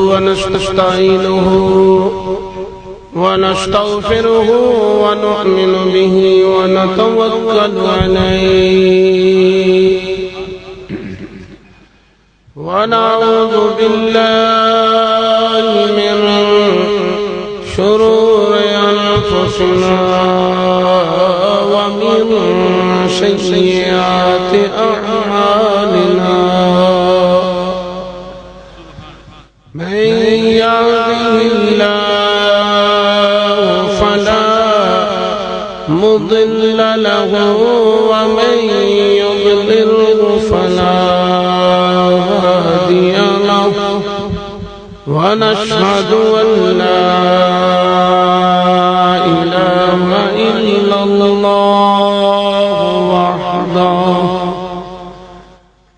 ونستعينه ونستغفره ونؤمن به ونتوكل عليه ونعوذ بالله من شرور أنفسنا ومن سيئات أعمالنا من يهده الله فلا مضل له ومن يضلل فلا هادي له ونشهد أن لا إله إلا الله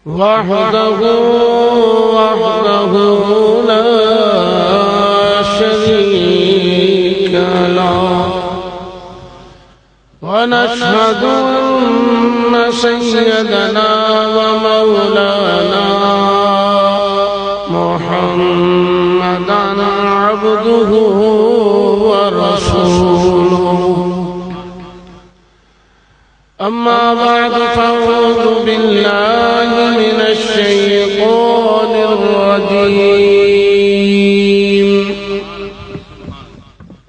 وحده لا شريك له ونشهد أن سيدنا ومولانا محمدا عبده ورسوله أما بعد فأعوذ بالله من الشيطان الرجيم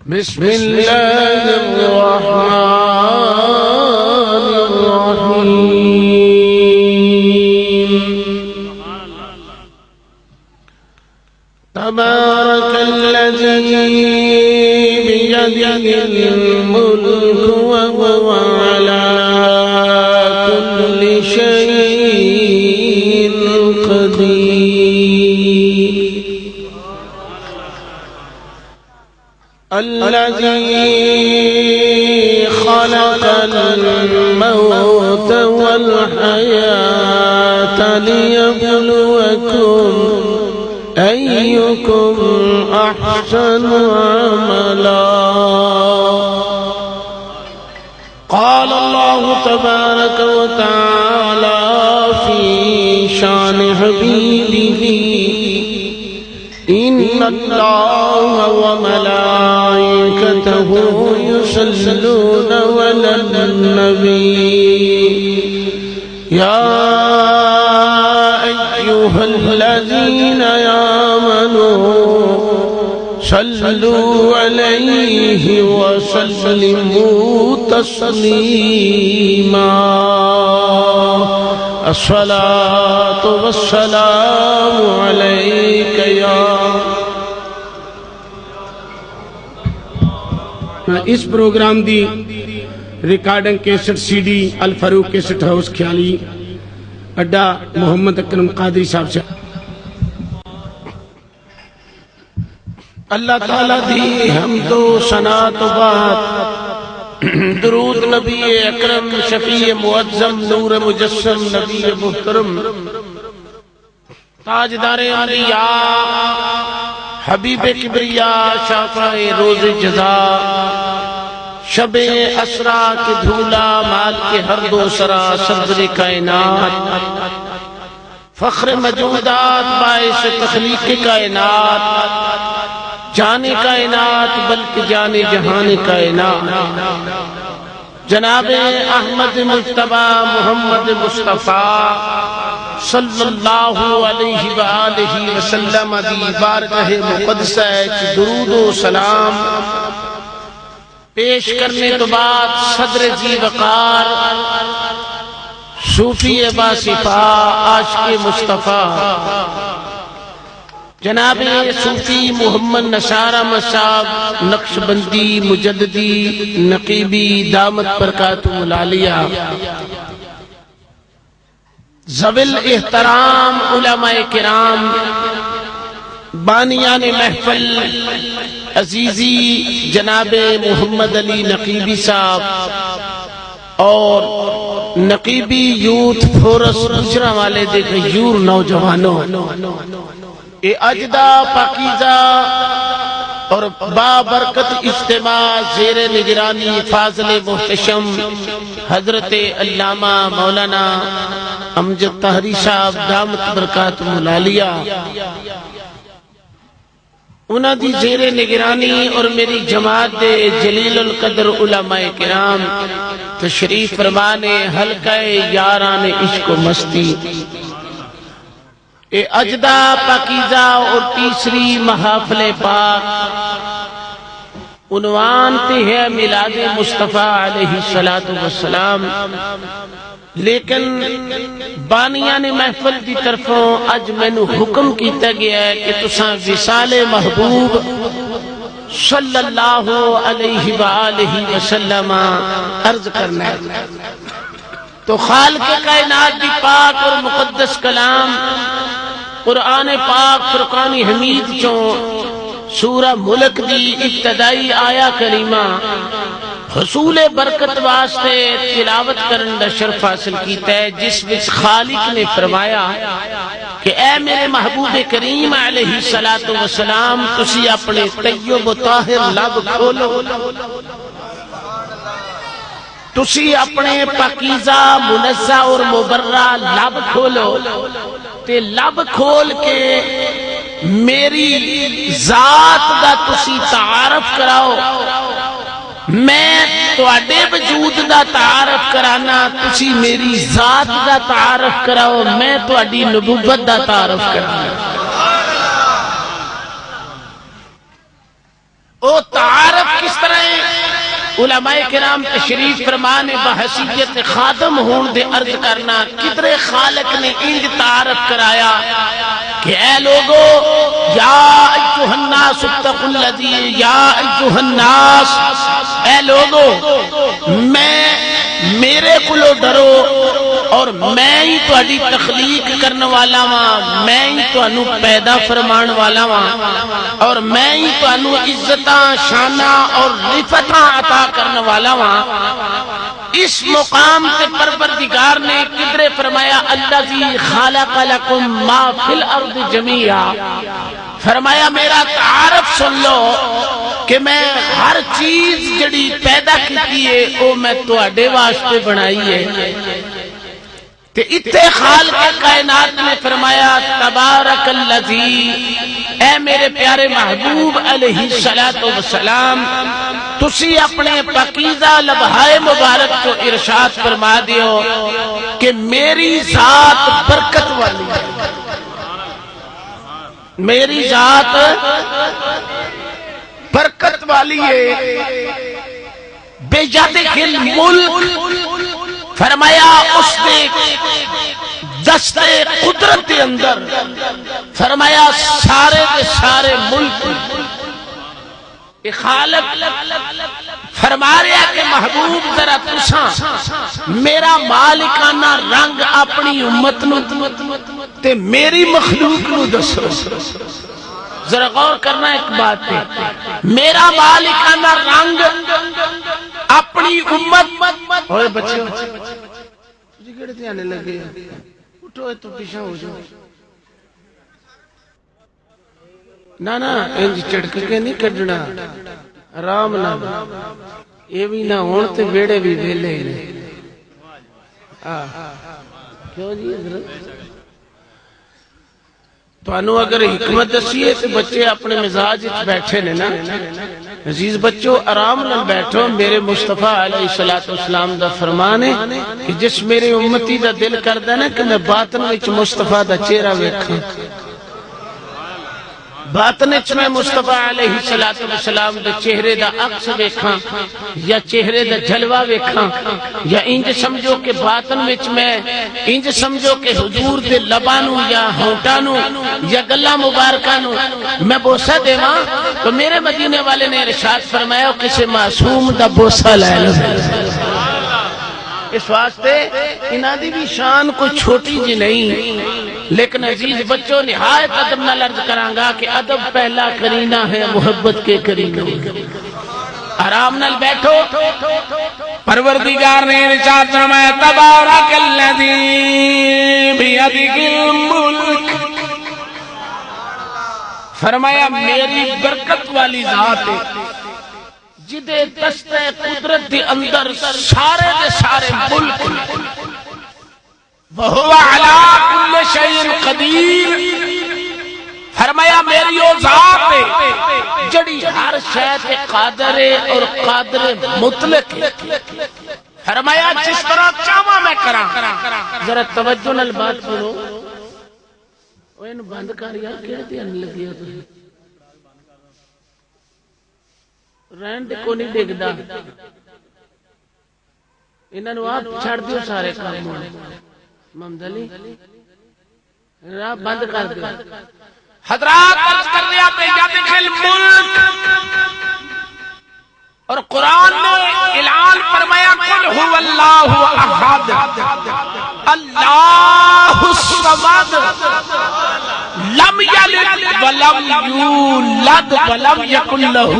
بسم الله الرحمن الرحيم تبارك الذي بيده الملك وهو على كل شيء قدير الذي خلق الموت والحياة ليبلوكم أيكم أحسن عملا قال الله تبارك وتعالى في شان حبيبه إن الله وملائكته يصلون على النبي يا أيها الذين آمنوا صلوا عليه وسلموا تسليما الصلاة والسلام عليك يا اس پروگرام دی recording cassette C D Alfarooq cassette house Khiali Adda محمد اکرم قادری صاحب سے اللہ تعالیٰ دی حمد و ثنا تو بعد درود نبی اکرم شفیع معظم نور مجسم نبی محترم تاجدار انبیاء حبیب کبریاء شافع روز جزا شب اسرا کے دھولا مال کے ہر دو سرا صدر کائنات فخر موجودات باعث تخلیق کائنات جان کائنات بلکہ جان جہان کائنات جناب احمد مجتبی محمد مصطفیٰ صلی اللہ علیہ وآلہ وسلم دی بارگاہ مقدسہ درود و سلام پیش کرنے تو بعد صدر جی وقار صوفی باصفا عاشق مصطفیٰ جناب صوفی محمد نثار احمد صاحب نقشبندی مجددی نقیبی دامت برکاتہ العالیہ ذویل احترام علماء کرام بانیان محفل عزیزی جناب محمد علی نقیبی صاحب اور نقیبی یوتھ فورس گجرا والے دے غیور نوجوانوں اے اجدہ پاکیزہ اور بابرکت اجتماع زیر نگرانی فاضل محتشم حضرت علامہ مولانا امجد طاہری صاحب دامت برکاتہ العالیہ انہاں دی زیر نگرانی اور میری جماعت دے جلیل القدر علماء کرام تشریف فرمانے حلقہ یاران عشق و مستی اے اجدہ پاکیزہ اور تیسری محافل پاک عنوان تے ہے میلاد مصطفیٰ علیہ السلام، لیکن بانیان محفل دی طرفوں اج مینوں حکم کیتا گیا ہے کہ تساں وصال محبوب صلی اللہ علیہ وآلہ وسلم عرض کرنا ہے۔ تو خالق کائنات دی پاک اور مقدس کلام قرآن پاک فرقان حمید چوں سورہ ملک دی ابتدائی آیا کریمہ حصول برکت واسطے تلاوت کرن دا شرف حاصل کیتا ہے، جس وچ خالق نے فرمایا کہ اے میرے محبوب کریم علیہ السلام تسی اپنے طیب و طاہر لب کھولو، تسی اپنے پاکیزہ منزہ اور مبرہ لب کھولو تے لب کھول کے میری ذات دا تسی تعارف کراؤ، میں تواڈے وجود دا تعارف کرانا، تسی میری ذات دا تعارف کراؤ، میں تواڈی نبوت دا تعارف کرانا۔ او تعارف کس طرح ہے؟ علماء کرام تشریف فرمانے بحیثیت خادم ہون دے عرض کرنا کدرے خالق نے انج تعارف کرایا کہ اے لوگو یا ایھا الناس اتقوا الذی، یا ایھا الناس، اے لوگو میرے کولو ڈرو اور میں ہی تہاڈی تخلیق کرنے والا ہاں، میں ہی تانوں پیدا فرمان والا ہاں اور میں ہی تانوں عزتاں شاناں اور رفعتاں عطا کرنے والا ہاں۔ اس مقام سے پروردگار نے کدرے فرمایا الذی خلق لکم ما فی الارض جمیعا، فرمایا میرا تعارف سن لو کہ میں ہر چیز جڑی پیدا کی ہے وہ میں تواڈے واسطے بنائی ہے۔ تے اتے خالق کائنات نے فرمایا تبارک الذی، اے میرے پیارے محبوب علیہ السلام تسی اپنے پاکیزہ لبہائے مبارک کو ارشاد فرما دیو کہ میری ذات برکت والی ہے، میری ذات برکت والی ہے، بے جادل ملک، فرمایا اس نے دستے قدرت کے اندر فرمایا سارے کے سارے ملک خالق فرما رہا کہ محبوب ذرا تساں میرا مالکانہ رنگ اپنی امت نو تے میری مخلوق نو دسو۔ ذرا غور کرنا ایک بات ہے، میرا مالکانہ رنگ اپنی امت اور بچے جی کیڑے تے آنے لگے اٹھو تو پیچھے ہو جاؤ، نا انج چڑک کے نہیں کڈنا، آرام نال، یہ بھی نہ ہون تے ویڑے بھی ویلے نے۔ کیوں جی حضرت تو اگر حکمت دسیے تو بچے اپنے مزاج بیٹھے نے نا، عزیز بچوں آرام نال بیٹھو، میرے مصطفیٰ علیہ السلام دا فرمان ہے کہ جس میرے امتی دا دل کردا نا کہ میں باطن وچ مصطفیٰ دا چہرہ ویکھاں، باطن وچ میں مصطفیٰ علیہ السلام دے چہرے دا عکس ویکھاں یا چہرے دا جلوہ ویکھاں، یا انج سمجھو کہ باطن وچ میں انج سمجھو کہ حضور دے لباں نوں یا ہونٹاں نوں یا گلاں مبارکاں نوں میں بوسہ دیواں، تو میرے مدینے والے نے ارشاد فرمایا کسی معصوم دا بوسہ لے لو۔ اس واسطے انہاں دی بھی شان کوئی چھوٹی جی نہیں، لیکن عزیز بچوں نہایت ادب نال عرض کراں گا کہ ادب پہلا کرینہ ہے محبت کے کرینہ۔ آرام نال بیٹھو، پروردگار نے ارشاد فرمایا تبارک الذی بیدہ الملک، فرمایا میری برکت والی ذات ہے جدے دستے قدرت دی اندر سارے دے سارے ملک، وَهُوَ عَلَىٰ كُلِّ شَيْءٍ قَدِيرٌ، فرمایا میری وہ ذات ہے شے قادر ہے اور قادر مطلق ہے۔ فرمایا جس طرح چاہواں میں کراں۔ ذرا توجہ نال بات سنو، اوے نو بند کر یار، کیڑے تے ان لگیا تسی رہن دے کو نہیں ڈگدا، انہاں نو آپ چھڑ دیو سارے کام۔ محمد علی راہ بند کر دو۔ حضرات عرض کر رہا پہ یاد خل ملک، اور قرآن نے اعلان فرمایا قل هو اللہ احد اللہ الصمد لم یلد ولم یولد ولم یکن له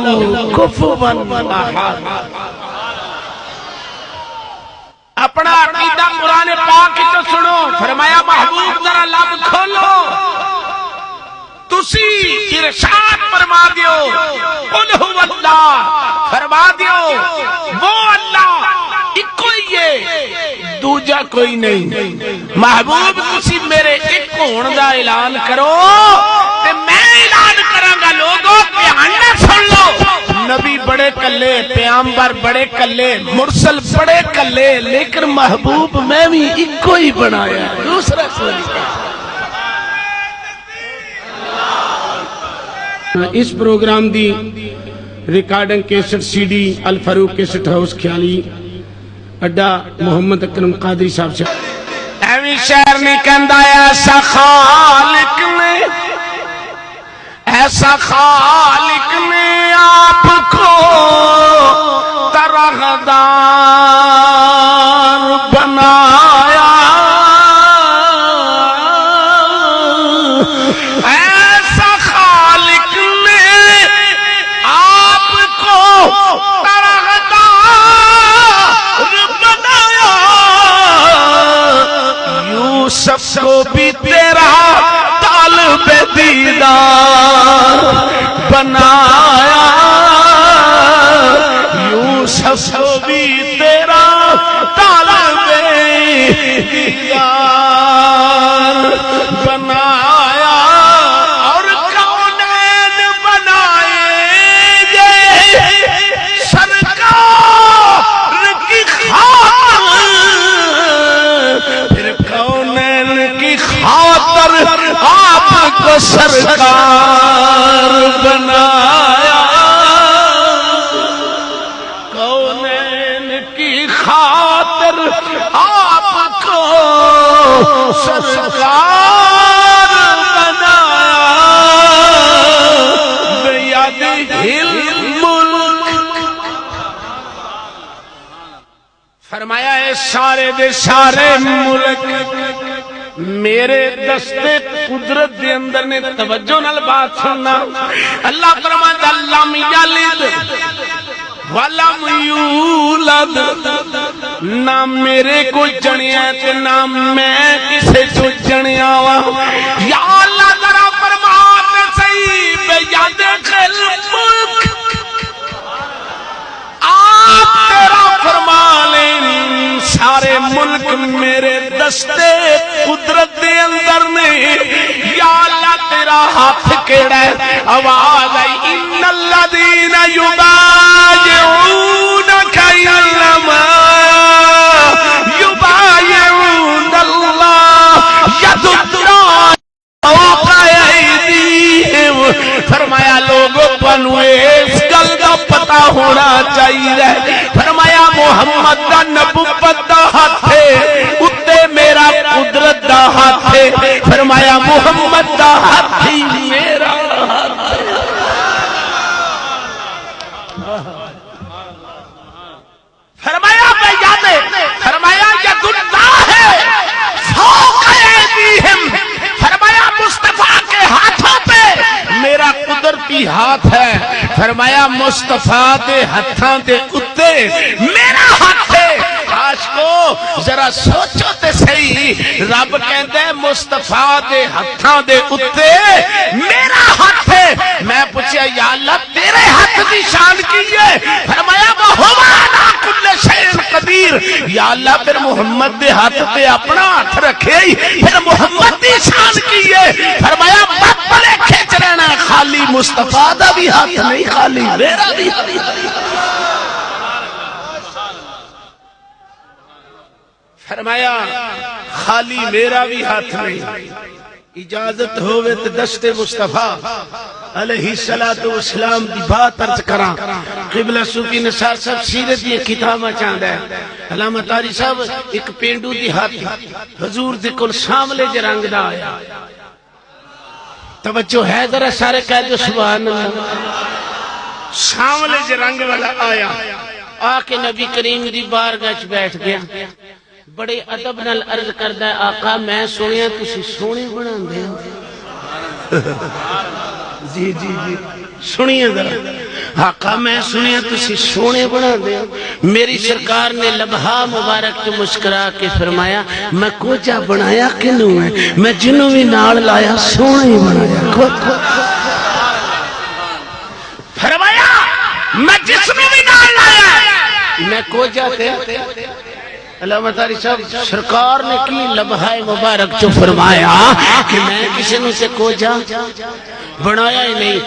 کفوا احد۔ اپنا عقیدہ قرآن پاک کی تو سنو، فرمایا محبوب ذرا لب کھولو، تسی ارشاد فرما دیو قل هو اللہ، فرما دیو وہ اللہ ایک ہی ہے، دوجا کوئی نہیں۔ محبوب تسی میرے ایک ہون دا اعلان کرو تے میں اعلان کراں گا، لوگوں دھیان نال سن لو۔ نبی بڑے کلے، پیغمبر بڑے کلے، مرسل بڑے کلے، لیکن محبوب میں بھی ایک ہی بنایا، دوسرا کوئی نہیں۔ اس پروگرام دی recording cassette C D Alfarooq cassette house Khiali Adda محمد اکرم قادری صاحب سے۔ ایویں شعر نہیں کہندا ایسا خالق نے، ایسا خالق نے آپ کو طرحدار بنایا، ایسا خالق نے آپ کو طرحدار بنایا، یوسف کو بھی تیرا طالب دیدار بنایا، یوسف کو بھی تیرا طالب دیدار بنایا، اور کونین بنائیں گے سرکار کی خاطر، پھر کونین کی خاطر آپ کو سرکار بنایا، کونین کی خاطر آپ کو سرکار بنایا، بیدہ الملک۔ فرمایا اے سارے دے سارے ملک میرے دستے قدرت دے اندر نے، توجہ نال بات سننا۔ اللہ فرماتا لم یلد ولم یولد، نہ میرے کو جنیا تے نہ میں کسے جو جنیا وا۔ یا اللہ ذرا فرما تے صحیح بیاد خل ملک، آپ تیرا فرما لیں سارے ملک میرے دستے قدرت دے اندر میں۔ یا اللہ تیرا ہاتھ کیڑا ہے، آواز آئی ان الذین یبایعونک انما یبایعون اللہ ید اللہ فوق ایدیہم۔ فرمایا لوگوں تانوں اس گل دا پتہ ہونا چاہیے، فرمایا محمد دا نبوت دا ہاتھ ہے، اتے میرا قدرت دا ہاتھ ہے، فرمایا محمد دا ہاتھ ہی میرا ہاتھ ہے۔ فرمایا بے یادے، فرمایا ید اللہ ہے فوق ایدیہم، فرمایا مصطفیٰ کے ہاتھوں پہ میرا قدرتی ہاتھ ہے، فرمایا مصطفیٰ دے ہاتھاں دے اتے میرا ہاتھ ہے۔ عاشقو ذرا سوچو تے صحیح، رب کہندا ہے مصطفیٰ دے ہاتھاں دے اتے میرا ہاتھ ہے۔ میں پوچھیا یا اللہ تیرے ہاتھ دی شان کی ہے؟ فرمایا وَهُوَ عَلَىٰ كُلِّ شَيْءٍ قَدِيرٌ۔ یا اللہ پھر محمد دے ہاتھ تے اپنا ہاتھ رکھے ہی، پھر محمد دی شان کی ہے؟ فرمایا بڑے کھچ رہنا خالی مصطفیٰ دا بھی ہاتھ نہیں، خالی میرا بھی ہاتھ نہیں۔ فرمایا خالی میرا بھی ہاتھ نہیں، اجازت ہوئے تو دست مصطفیٰ علیہ السلام دی بات عرض کراں۔ قبلہ صوفی نثار صاحب سیرت دی کتاباں چاہندا ہے، علامہ طاری صاحب ایک پینڈو دی ہاتھی حضور دے کول ساملے جے رنگ دا آیا، توجہ ہے ذرا سارے کہہ دو سبحان اللہ، ساملے جے رنگ والا آیا، آ کے نبی کریم دی بارگاہ وچ بیٹھ گیا، بڑے ادب نال عرض کردا ہے آقا میں سنیا تسی سونے بناندے ہو۔ جی جی جی سنیے ذرا، آقا میں سنیا تسی سونے بناندے ہو۔ میری سرکار نے لبہا مبارک تو مسکرا کے فرمایا میں کوجا بنایا کنوں ہے، میں جنوں بھی نال لایا سونے بنایا۔ فرمایا میں جس نوں بھی نال لایا میں کوجا تے علامہ طاری صاحب سرکار نے کی لبہائے مبارک چو فرمایا کہ میں کسی نے سے کوجا بنایا ہی نہیں،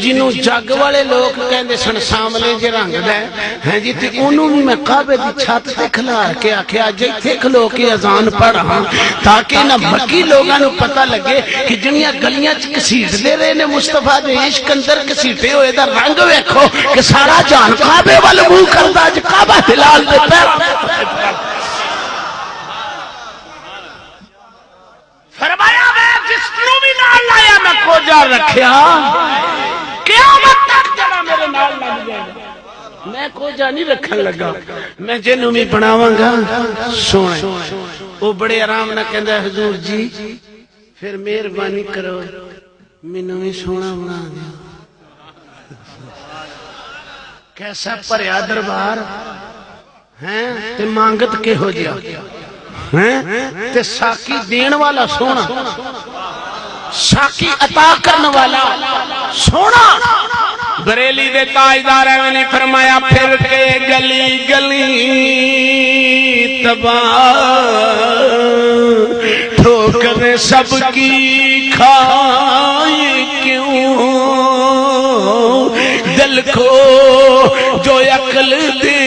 جنہوں جگ والے لوگ کہندے سن سامنے جے رنگ دے ہیں جی تے انہوں بھی میں کعبے دی چھت تے کھلار کے آکھیا جیتھے کھلو کے اذان پڑھاں تاکہ نہ مکی لوگاں نوں پتہ لگے کہ جنیاں گلیاں چ کسیٹ دے رہے نے مصطفیٰ دے عشق اندر کسیٹے ہوئے دا رنگ ویکھو کہ سارا جان کعبے وال منہ کردا اج کعبہ ہلال دے پیر۔ فرمایا میں جس نوں بھی نال لایا میں کوجا رکھیا، قیامت تک جڑا میرے نال لگ جائے گا میں کوجا نہیں رکھن لگا، میں جنوں بھی بناواں گا سونے۔ وہ بڑے آرام نہ کہندا حضور جی پھر مہربانی کرو مینوں بھی سونا بنا دیو۔ کیسا بھریا دربار ہیں تے مانگت کہو جیا تے ساکی دین والا سونا، ساکی عطا کرنے والا سونا۔ بریلی دے تاجدار نے فرمایا پھر کے گلی گلی تباہ ٹھوکر سب کی کھائے کیوں، دل کو جو عقل دے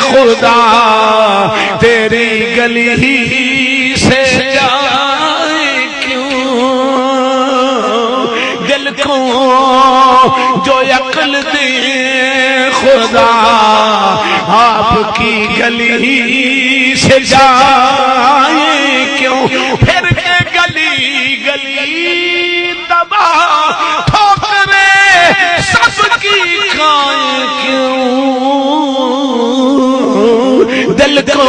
خدا تیری گلی ہی سے جائے کیوں، دل کو جو عقل دے خدا آپ کی گلی ہی سے جائے کیوں، پھر کے گلی گلی تباہ ٹھوکرے سب کی کھائے کیوں، دل کو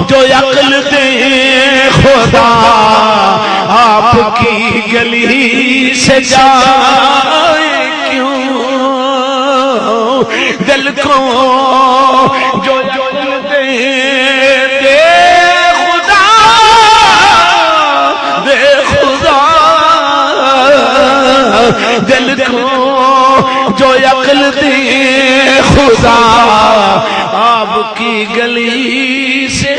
جو عقل دے خدا آپ کی گلی سے جائے کیوں، دل کو جو عقل دے خدا دل کو جو عقل دے خدا آپ کی گلی سے۔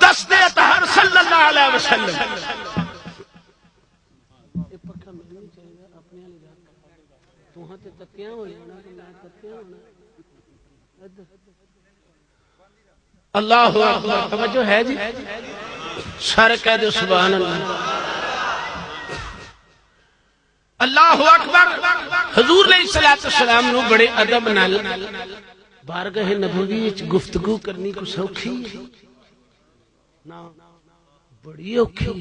دست اطہر صلی اللہ علیہ وسلم اللہ اکبر، توجہ ہے جی سارے کہہ دو سبحان اللہ۔ اللہ اکبر۔ حضور علیہ السلام نو بڑے ادب نال بارگاہ نبوی وچ گفتگو کرنی کو سوکھی نا، بڑی اوکھی۔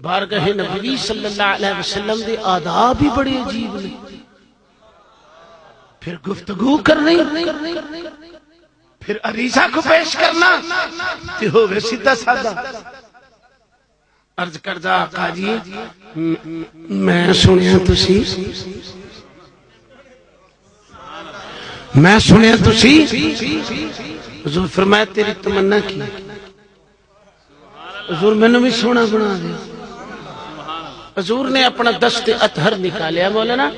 بارگاہ نبوی صلی اللہ علیہ وسلم دے آداب ہی بڑے عجیب نے، پھر گفتگو کرنی، پھر عریضہ کو پیش کرنا تے ہوے سیدھا سادہ۔ عرض کردہ آقا جی میں سنیا تسی حضور فرمایا تیری تمنا کی، حضور میں نے بھی سونا بنا دیا۔ حضور نے اپنا دست اطہر نکالیا مولانا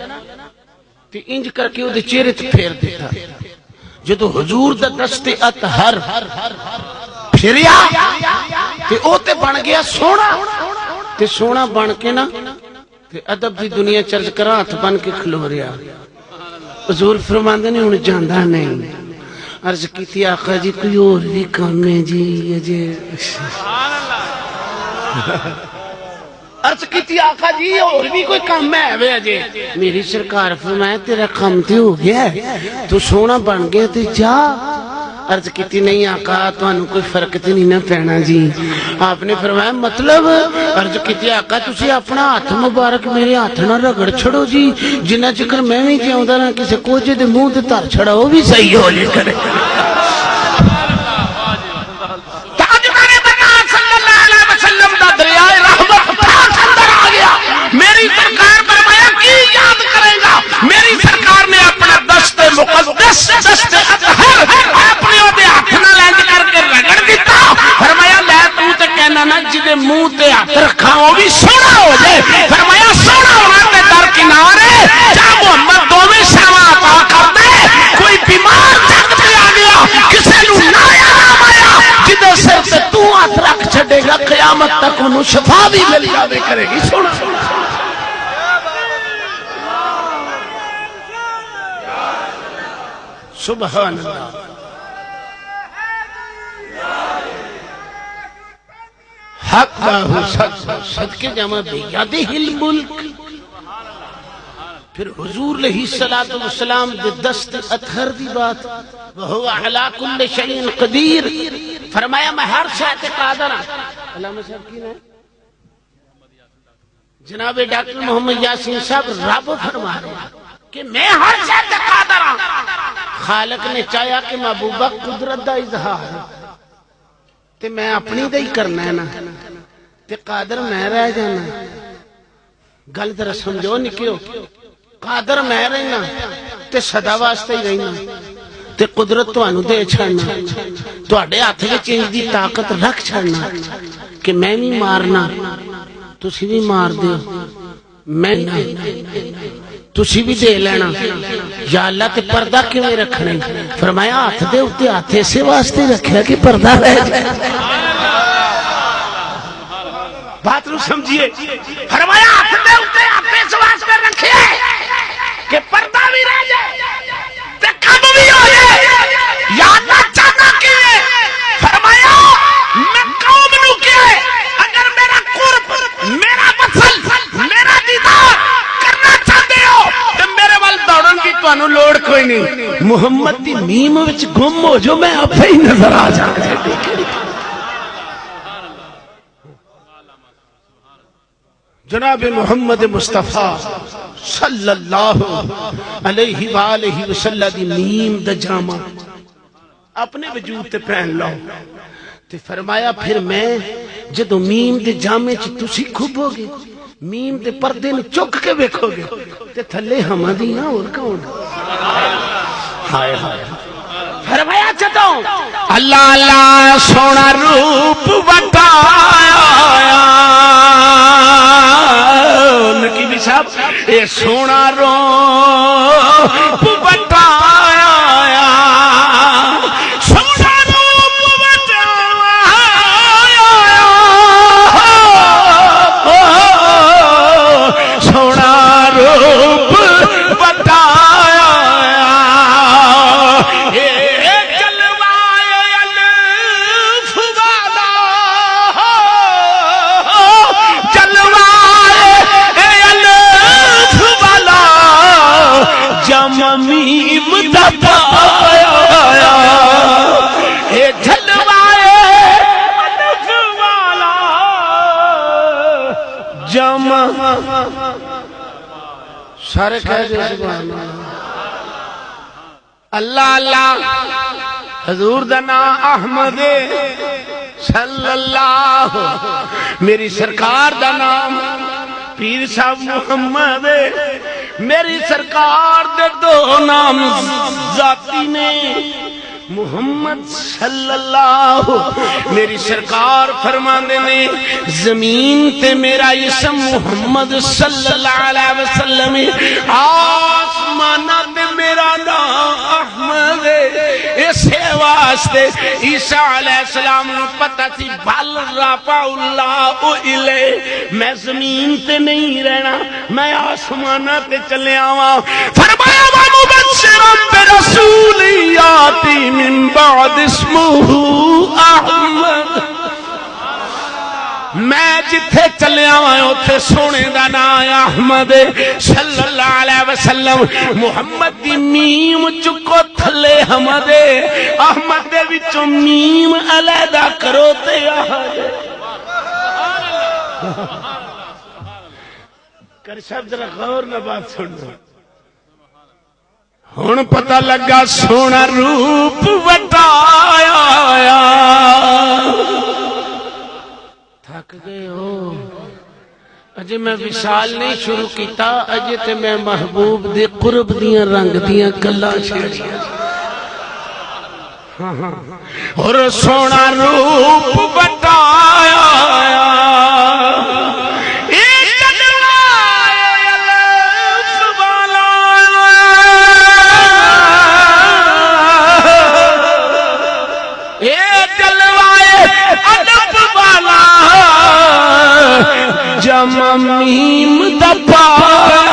تے انج کر کے وہ چہرے تے پھیر دیتا، جدو حضور دا دست اطہر پھریا تے او تے بن گیا سونا، تے سونا بن کے نا تے ادب دی دنیا چرچ کرا ہاتھ بن کے کھلو رہا. حضور فرماندے نے ہن جاندا نہیں. عرض کیتی آقا جی کوئی اور بھی کام ہے جی؟ اجے عرض کیتی آقا جی اور بھی کوئی کام ہے وے اجے؟ میری سرکار فرمایا تیرا کام تے ہو گیا ہے, تو سونا بن گیا تے جا. عرض کیتی نہیں آقا تانوں کوئی فرق تے نہیں نہ پینا جی. آپ نے فرمایا مطلب؟ عرض کیتی آقا تسی اپنا ہاتھ مبارک میرے ہاتھ نہ رگڑ چھڑو جی, جنہ چکر میں نہیں جاؤندا نہ کسے کوجے دے منہ تے دھر چھڑا وہ بھی صحیح ہو جے کرے. تاجدار برآں صلی اللہ علیہ وسلم دا دریائے رحمت پاک اندر آ گیا. میری سرکار فرمایا کی یاد کرے گا؟ میری سرکار نے اپنا دست مقدس دست اطہر اپنے دے ہاتھ نال انج کر کے رگڑ دیتا. فرمایا لے تو تے کہنا نا جدے منہ تے ہاتھ رکھاں وہ بھی سونا ہو جائے. فرمایا سونا ہونا تے درکنارے جا محمد دوویں شاواں عطا کر دے. کوئی بیمار جگ تے آ گیا کسے نو نہ آرام آیا جدے سر تے تو ہاتھ رکھ چھڈے گا قیامت تک انہوں شفا بھی مل جاوے کرے گی. سونا سبحان اللہ. حق باہو صدقے جمع بیادہ الملک. پھر حضور علیہ الصلوۃ والسلام دے دست اطہر دی بات وہو علی کل شیء قدیر. فرمایا میں ہر شے تے قادر ہاں. علامہ صاحب کی نام جناب ڈاکٹر محمد یاسین صاحب رب فرما رہے ہیں کہ میں ہر شے تے قادر ہاں. خالق نے چاہیا کہ محبوبہ قدرت دا اظہار تے میں اپنی دا ہی کرنا ہے نا, تے قادر میں رہ جانا. گل ذرا سمجھو نکیو, قادر میں رہنا تے صدا واسطے ہی رہنا, تے قدرت تانوں دے چھڑنا, تواڈے ہاتھ وچ انج دی طاقت رکھ چھڑنا کہ میں نہیں مارنا تسی بھی مار دیو, میں تسی بھی دے لینا. یا اللہ تے پردہ کیویں رکھنا؟ فرمایا ہاتھ دے اوتے ہاتھ اسے واسطے رکھیا کہ پردہ رہ جائے. بات نو سمجھیے. فرمایا ہاتھ دے اوتے ہاتھ اس واسطے رکھے کہ پردہ بھی رہ جائے تے کم بھی ہو جائے. یا اللہ چاہنا کی ہے؟ فرمایا میں قوم نو کی ہے اگر میرا قرب میرا وصل میرا دیدار کرنا چاہتے ہو تے میرے وال دوڑن کی تانوں لوڑ کوئی نہیں. محمد دی میم وچ گم ہو جو میں آپ ہی نظر آ جاؤں. جناب محمد مصطفیٰ صلی اللہ علیہ وآلہ وسلم دی میم دا جامع اپنے وجود تے پہن لو. تے فرمایا پھر میں جدو میم دے جامع چ تسی کھبو گے, میم دے پردے نو چک کے ویکھو گے تے تھلے ہماں دیاں اور کون. ہائے ہائے. فرمایا جدوں اللہ اللہ سونا روپ بتایا نقیبی صاحب اے سونا روپ بتایا, سونا روپ بتایا, سونا روپ بتایا. میم دا پایا اے جلوائے الف والا جمع. سارے کہہ دے سبحان اللہ. اللہ حضور دا نام احمد صلی اللہ, میری سرکار دا نام پیر صاحب محمد, میری سرکار دے دو نام ذاتی نے محمد صلی اللہ. میری سرکار فرماندے نے زمین تے میرا اسم محمد صلی اللہ علیہ وسلم, آسمان تے میرا نام احمد. اسے واسطے عیسیٰ علیہ السلام نو پتہ تھی بل رفع اللہ الیہ، میں زمین تے نہیں رہنا، میں آسمانہ تے چلے آواں۔ فرمایا وَمُبَشِّرًا بِرَسُولٍ یَأْتِی مِن بَعْدِ اسْمُهُ احمد، میں جتھے چلے آواں اوتھے سونے دا نام احمد صلی اللہ علیہ وسلم۔ محمد دی میم چکو تھلے حمد، احمد دے وچوں میم علیحدہ کرو تے احد۔ کر صاحب ذرا غور نہ بات سنو، ہن پتہ لگا سونا روپ وٹایا۔ تھک گئے ہو، اجے میں وصال نہیں شروع کیتا، اجے تے میں محبوب دے قرب دیاں رنگ دیاں گلاں چھیڑیاں۔ اور سونا روپ بٹایا، میم دبایا۔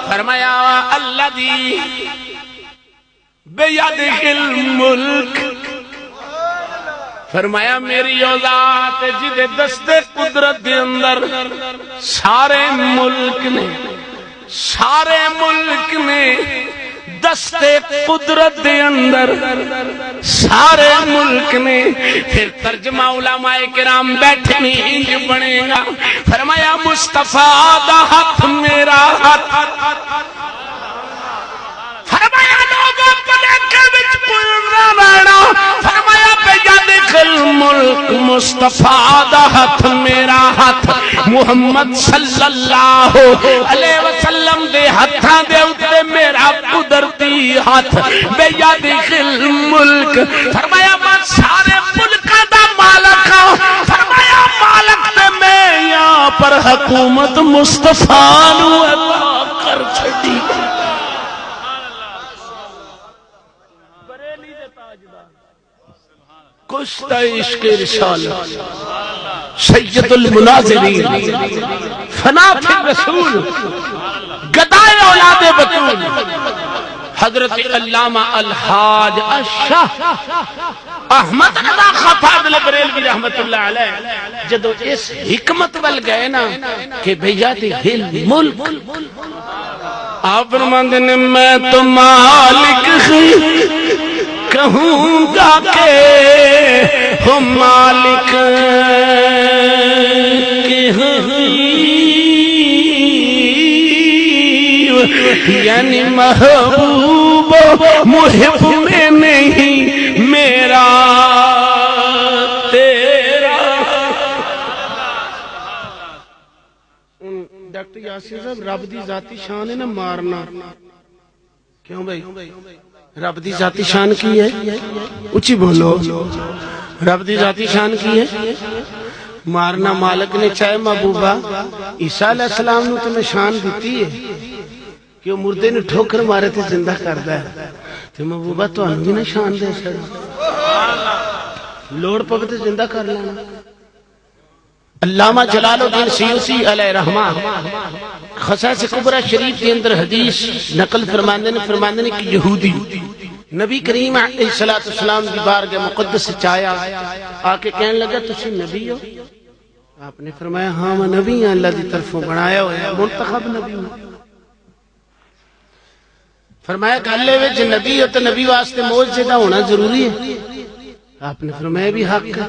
فرمایا الذی بیدہ الملک، فرمایا میری او ذات جدے دستے قدرت دے اندر سارے ملک نے دستے قدرت دے اندر سارے ملک نے۔ پھر ترجمہ علماء کرام بیٹھے نہیں انج بنے گا، فرمایا مصطفیٰ دا ہاتھ میرا ہاتھ، فرمایا لوگوں پلیکے وچ پلنا رہنا، فرمایا بیدہ الملک مصطفیٰ دا ہاتھ میرا ہاتھ، محمد صلی اللہ علیہ وسلم دے ہاتھاں دے اوتے میرا قدرتی ہاتھ، بیدہ الملک، فرمایا میں سارے ملکاں دا مالک ہاں، فرمایا مالک تے میں یہاں پر حکومت مصطفیٰ نو عطا کر چھڑی۔ کشتہ عشق رسالت سید المناظرین فنا فی الرسول گدائے اولاد بطول حضرت علامہ الحاج الشاہ احمد رضا خان فاضل بریلوی رحمت اللہ علیہ جدو اس حکمت ول گئے نا کہ بیدہ الملک، آپ فرماتے ہیں میں تو مالک کہوں گا کہ ہم مالک کے یعنی محبوب محب میں نہیں میرا تیرا۔ ڈاکٹر یاسر صاحب رب دی ذاتی شان ہے نا مارنا، کیوں بھائی؟ رب دی ذاتی شان کی ہے، اچھی بولو، رب دی ذاتی شان کی ہے مارنا۔ مالک نے چاہے محبوبہ عیسیٰ علیہ السلام نے تمہیں شان دیتی ہے کہ وہ مردے نے ٹھوکر مارے تھے زندہ کردا ہے، تو محبوبہ تو انہوں بھی نہ شان دے سر لوڑ پکتے زندہ کر لینا۔ علامہ جلال الدین سیوسی علیہ رحمہ خصائص کبریٰ شریف کے اندر حدیث نقل فرماندے نے کہ یہودی نبی کریم علیہ السلام کی بارگاہ مقدس چایا آکے کہنے لگا تسی نبی ہو؟ آپ نے فرمایا ہاں میں نبی ہوں، اللہ دی طرفوں بنایا ہویا منتخب نبی ہوں۔ فرمایا گھلے وچ نبی ہو تو نبی واسطے معجزہ ہونا ضروری ہے؟ آپ نے فرمایا بھی حق ہے۔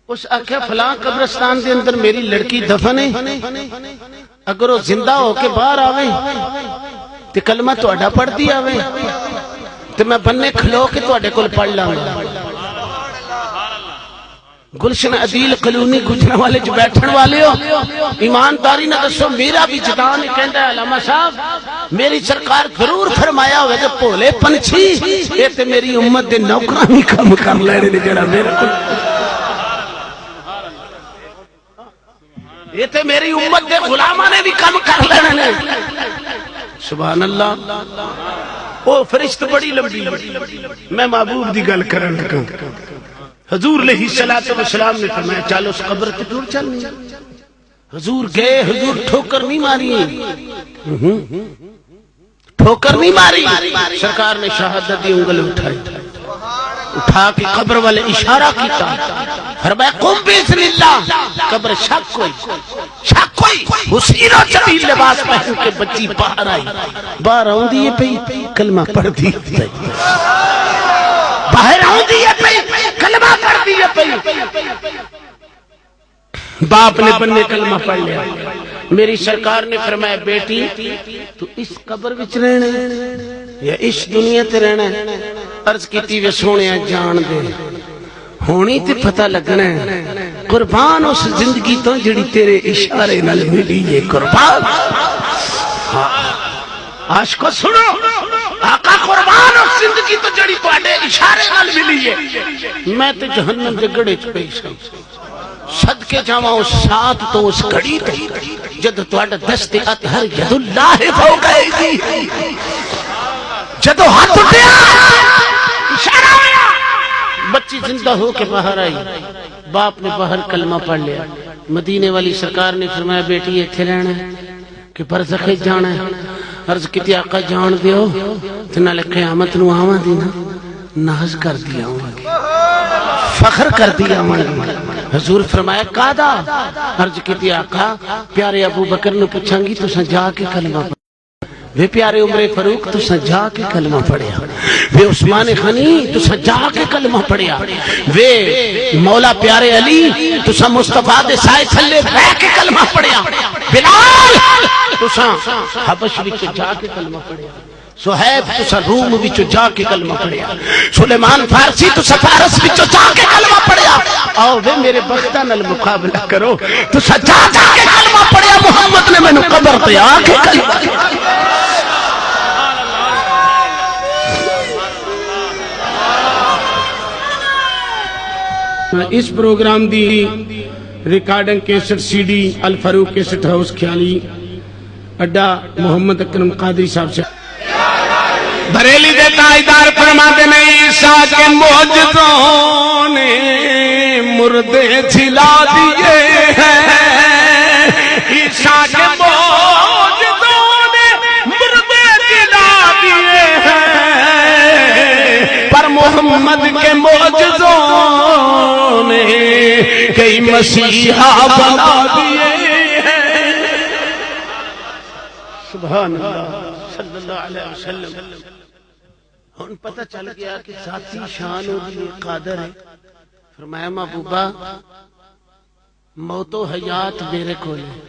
اس آکھیا فلاں قبرستان دے اندر میری لڑکی دفن ہے، اگر وہ زندہ ہو کے باہر آوے تے کلمہ تہاڈا پڑھدی آوے تے میں بننے کھلو کے تہاڈے کول پڑھ لاں گا۔ گلشن عدیل قلونی گجرا والے جو بیٹھن والے ہو ایمانداری نہ دسو، میرا بھی جدان کہندا ہے علامہ صاحب میری سرکار ضرور فرمایا ہوئے کہ بھولے پنچھی یہ تے میری امت دے نوکرانی کام کر لینے نے جڑا میرے کو یہ تے میری امت دے غلامہ نے بھی کام کر لینے نے۔ سبحان اللہ۔ وہ فرشت بڑی لمبی میں محبوب دی گل کرن لگا حضور علیہ الصلوۃ والسلام نے فرمایا چل اس قبر تے ٹر چلنی حضور گئے حضور ٹھوکر نہیں ماری ٹھوکر نہیں ماری سرکار نے شہادت دی انگل اٹھا کے قبر والے اشارہ کیتا فرمایا قم باذن اللہ قبر شک ہوئی حسین و جمیل لباس پہن کے بچی باہر آئی باہر آوندی ہے پئی کلمہ پڑھدی باہر آوندی ہے پئی کلمہ پڑھدی ہے پئی باپ نے بننے کلمہ پڑھ لیا میری سرکار نے فرمایا بیٹی تو اس قبر وچ رہنا یا اس دنیا تے رہنا عرض کیتی وے سونیا جان دے ہونی تے پتہ لگنا ہے قربان اس زندگی تو جڑی تیرے اشارے نال ملی ہے قربان عاشقو سنو آقا قربان اس زندگی تو جڑی تواڈے اشارے نال ملی ہے میں تے جہنم دے گڑے چ پیش صدقے جاواں اس ساتھ تو اس گھڑی تے جد تواڈا دست اطہر ید اللہ فوق ایدی جدو ہاتھ اٹھیا اشارہ ہوا بچی زندہ ہو کے باہر آئی باپ نے باہر کلمہ پڑھ لیا مدینے والی سرکار نے فرمایا بیٹی ایتھے رہنا ہے کہ برزخ جانا ہے عرض کیتی آقا جان دیو تے نال قیامت نو آواں دی نا ناز کر دیا فخر کر دیا حضور فرمایا قادا عرض کیتی آقا پیارے ابو بکر نے پوچھاں گی تساں جا کے کلمہ پڑھا وے پیارے عمر فاروق تساں جا کے کلمہ پڑھیا وے عثمان غنی تساں جا کے کلمہ پڑھیا وے مولا پیارے علی تساں مصطفیٰ دے سائے تھلے بیٹھ کے کلمہ پڑھیا بلال تساں حبش وچ جا کے کلمہ پڑھیا صہیب تسا روم وچ جا کے کلمہ پڑھیا سلیمان فارسی تسا فارس وچ جا کے کلمہ پڑھیا آؤ وے میرے بختاں نال مقابلہ کرو تسا جا کے کلمہ پڑھیا محمد نے مینوں قبر تے آ کے کلمہ اس پروگرام دی recording cassette C D Alfarooq cassette house Khiali Adda محمد اکرم قادری صاحب سے بریلی دے تاجدار فرماتے ہیں عیسیٰ کے معجزوں نے مردے جھلا دیے ہیں عیسیٰ کے معجزوں نے مردے جھلا دیے ہیں پر محمد کے معجزوں نے کئی مسیحا بنا دیے ہیں سبحان اللہ صلی اللہ علیہ وسلم ہن پتہ چل گیا کہ ذاتی شان و قادر ہے فرمایا محبوبہ موت و حیات میرے کول ہے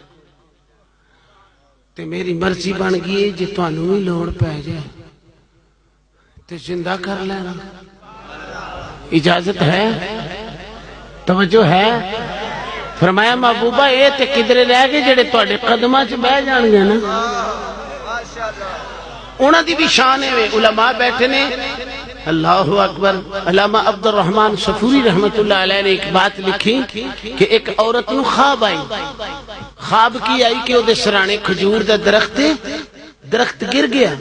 تے میری مرضی بن گئی جے تانوں بھی لوڑ پے جائے تے زندہ کر لینا اجازت ہے توجہ ہے فرمایا محبوبہ اے تے کدھر رہ گئے جڑے تواڈے قدماں چ بیٹھ جان گے نا انہاں دی بھی شان ہے علماء بیٹھے نے اللہ اکبر علامہ عبد الرحمن صفوری رحمت اللہ علیہ نے ایک بات لکھی کہ ایک عورت نو خواب آئی خواب کی آئی کہ او دے سرانے کھجور دا درخت گر گیا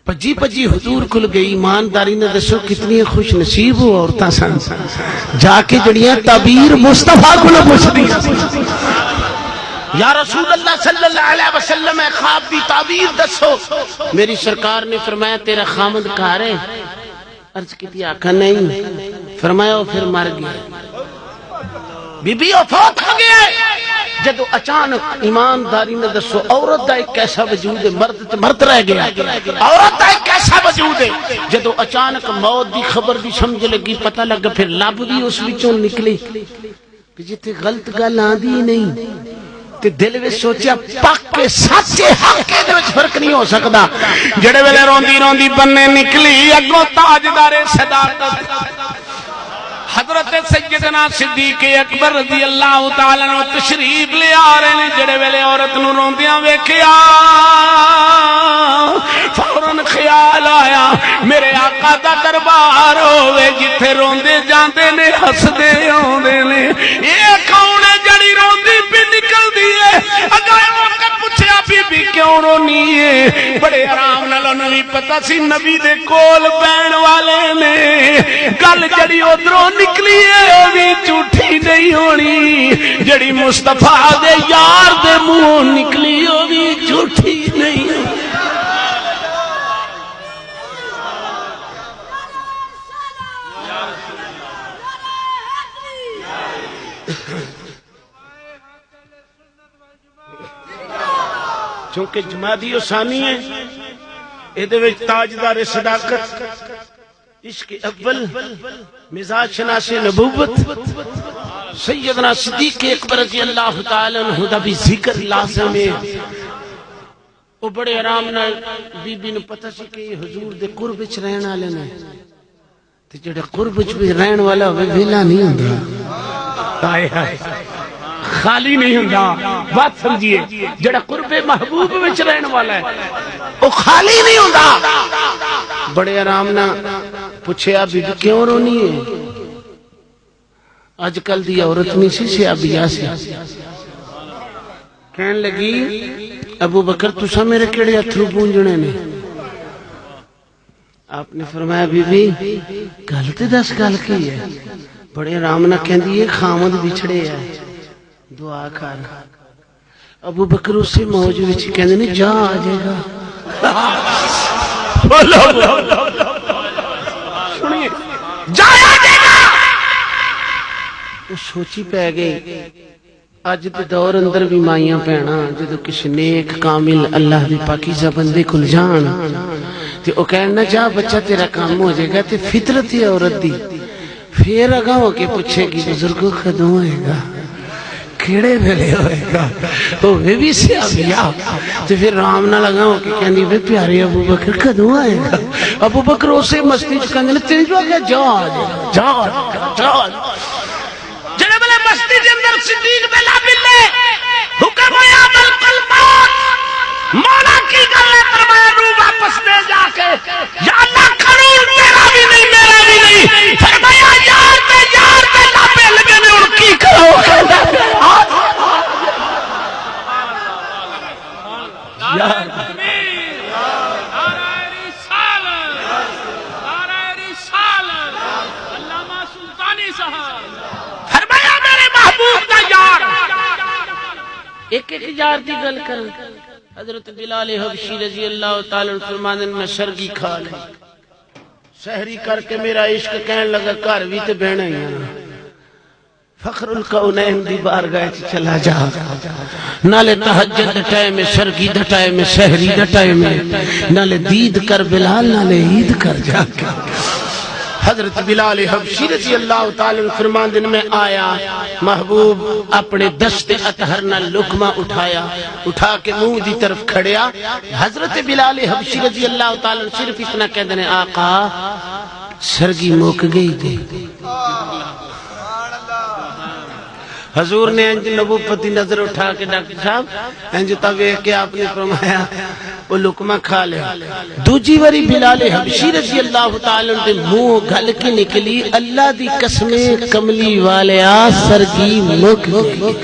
پجی پجی حضور کل گئی ایمانداری نے دسو کتنی خوش نصیب ہو عورتاں سن جا کے جڑیاں تعبیر مصطفیٰ کو نہ پوچھ دی یا رسول اللہ صلی اللہ علیہ وسلم خواب دی تعبیر دسو میری سرکار نے فرمایا تیرا خامد کار ہے عرض کی آقا نہیں فرمایا وہ پھر مر گیا بی بی وہ فوت ہو گیا جدو اچانک ایمانداری نے دسو عورت دا ایک ایسا وجود ہے مرد رہ گیا عورت دا ایک ایسا وجود ہے جدو اچانک موت دی خبر دی سمجھ لگی پتہ لگا پھر لب بھی اس وچوں نکلی کہ جتے غلط گل آندی نہیں تے دل وچ سوچیا پاک کے سچے حق دے وچ فرق نہیں ہو سکدا جڑے ویلے روندی روندی بننے نکلی اگوں تاجدار صداقت حضرت سیدنا صدیق اکبر رضی اللہ تعالی عنہ تشریف لے آ رہے ہیں جڑے ویلے عورت نو روندیاں ویکھیا فوراً خیال آیا میرے آقا دا دربار ہوے جتھے روندے جاندے نے ہسدے اوندے نے اے کون ہے جڑی روندی پی نکل دی ہے اگے وقت پوچھیا بی بی کیوں رونی ہے بڑے آرام نال انہوں بھی پتا سی نبی دے کول بہن والے نے گل جڑی ادھروں نکلی ہے بھی جھوٹھی نہیں ہونی، جڑی مصطفیٰ دے یار دے منہ نکلی وہ بھی جھوٹھی نہیں ہونی۔ چونکہ جمادی ثانی ہے، یہ تاجدار صداقت، عشق اول، مزاج شناس نبوت، سیدنا صدیق اکبر رضی اللہ تعالی عنہ دا بھی ذکر لازم ہے۔ وہ بڑے آرام نال بی بی نو پتہ سی کہ حضور دے قرب وچ رہن والے نے، تے جڑے قرب وچ بھی رہن والا ہوے ویلا نہیں ہوندا، ہائے ہائے خالی نہیں ہوندا۔ بات سمجھیے، جڑا قرب محبوب وچ رہن والا ہے وہ خالی نہیں ہوندا۔ بڑے آرام نہ پوچھیا بی بی کیوں رونی ہے؟ اج کل دی عورت نہیں سی سیابیا سی، کہن لگی ابو بکر تسا میرے کیڑے اتھرو پونجنے نے؟ آپ نے فرمایا بی بی گل تے دس گل کی ہے؟ بڑے آرام نہ کہندی ہے خامد بچھڑے ہے، دعا کر۔ ابو بکر اسی موج وچ کہندے نے جا آ جائے گا، سنیے جا آ جائے گا۔ وہ سوچی پہ گئی اج دے دور اندر بھی مائیاں پینا جدو کسی نیک کامل اللہ دی پاکیزہ بندے کو جان تے او کہنا جا بچہ تیرا کام ہو جائے گا، تے فطرت ہی عورت دی پھر اگا ہو کے پوچھے گی بزرگوں کدوں ہوئے گا، کیڑے ویلے ہوئے گا، ہوئے بھی سیابیا۔ تو پھر رام نہ لگا ہو کے کہنی بے پیارے ابو بکر کدوں آئے گا؟ ابو بکر اسے مستی چکندے نے تیری جو آگیا جا جا جا۔ جنہیں بلے مستی کے اندر صدیق بلا بلے حکم ہویا بلکل موت، مولا کی گلے فرمایا رو واپس دے جا کے یا اللہ قانون تیرا بھی نہیں میرا بھی نہیں، فرمایا یار پہ لابے لگے نے ان کی کرو ایک ایک یار دی گل کر۔ حضرت بلال حبشی رضی اللہ تعالی عنہ فرمانے میں سرگی کھا لی، سحری کر کے میرا عشق کہنے لگا گھر بھی تے بہنا ہی ہے، فخر الکونین دی بارگاہ چلا جا، نالے تہجد دا ٹائم سرگی دا ٹائم سحری دا ٹائم، نالے دید کر بلال نالے عید کر جا۔ حضرت بلال حبشی رضی اللہ تعالی عنہ فرمان دن میں آیا، محبوب اپنے دست اطہر نہ لقمہ اٹھایا، اٹھا کے منہ دی طرف کھڑیا۔ حضرت بلال حبشی رضی اللہ تعالی عنہ صرف اتنا کہہ دینے آقا سرگی موک گئی تھی۔ حضور نے انج نبوتی نظر اٹھا کے ڈاکٹر صاحب انج تاوے کہ آپ نے فرمایا وہ لقمہ کھا لے۔ دوجی واری بلال حبشی رضی اللہ تعالی عنہ منہ گل کے نکلی اللہ دی قسمیں کملی والیا سرگی مک گئی۔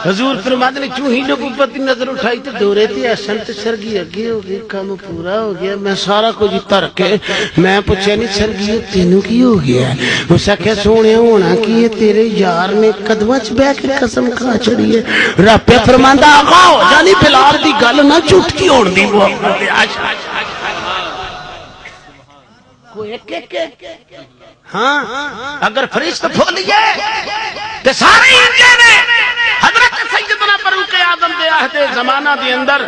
حضور فرماتے نے چوں ہی نبوتی نظر اٹھائی تو دورے تھے احسن تے سرگی اگے ہو گئی، کام پورا ہو گیا۔ میں سارا کچھ تر کے میں پوچھا نہیں سرگی تینوں کی ہو گیا؟ اس آخیا سونے ہونا کی ہے تیرے یار نے قدمہ چ بہ کے قسم کھا چڑی ہے۔ رب فرماندا آقا ہو جانی بلال دی گل نہ جھوٹی ہون دی وہ ہاں اگر فرشتہ پھولیے تے سارے انجے نے حضرت سیدنا فاروق اعظم دے عہد زمانہ دے اندر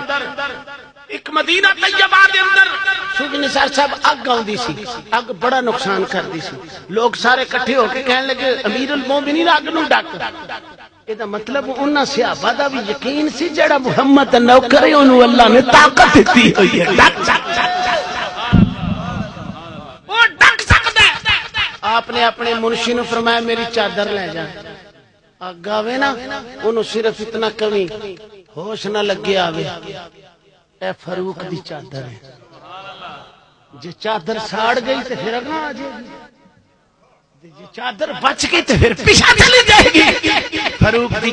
ایک مدینہ طیبہ دے اندر سوگی نثار صاحب اگ آوندی سی، اگ بڑا نقصان کردی سی، لوگ سارے کٹھے ہو کے کہنے لگے امیر المومنین اگ نو ڈک۔ یہ مطلب انہاں صحابہ دا بھی یقین سی جڑا محمد دا نوکر ہے انہوں اللہ نے طاقت دیتی ہوئی ہے، ڈک وہ ڈک سکتا ہے۔ آپ نے اپنے منشی نے فرمایا میری چادر لے جا، اگ آوے نا انہوں صرف اتنا کمی ہوش نہ لگے آوے اے فاروق دی چادر ہے، جے چادر ساڑ گئی تو پھر اگنا آ جائے گی، جے چادر بچ گئی تو پھر پیچھے چلی جائے گی۔ فاروق دی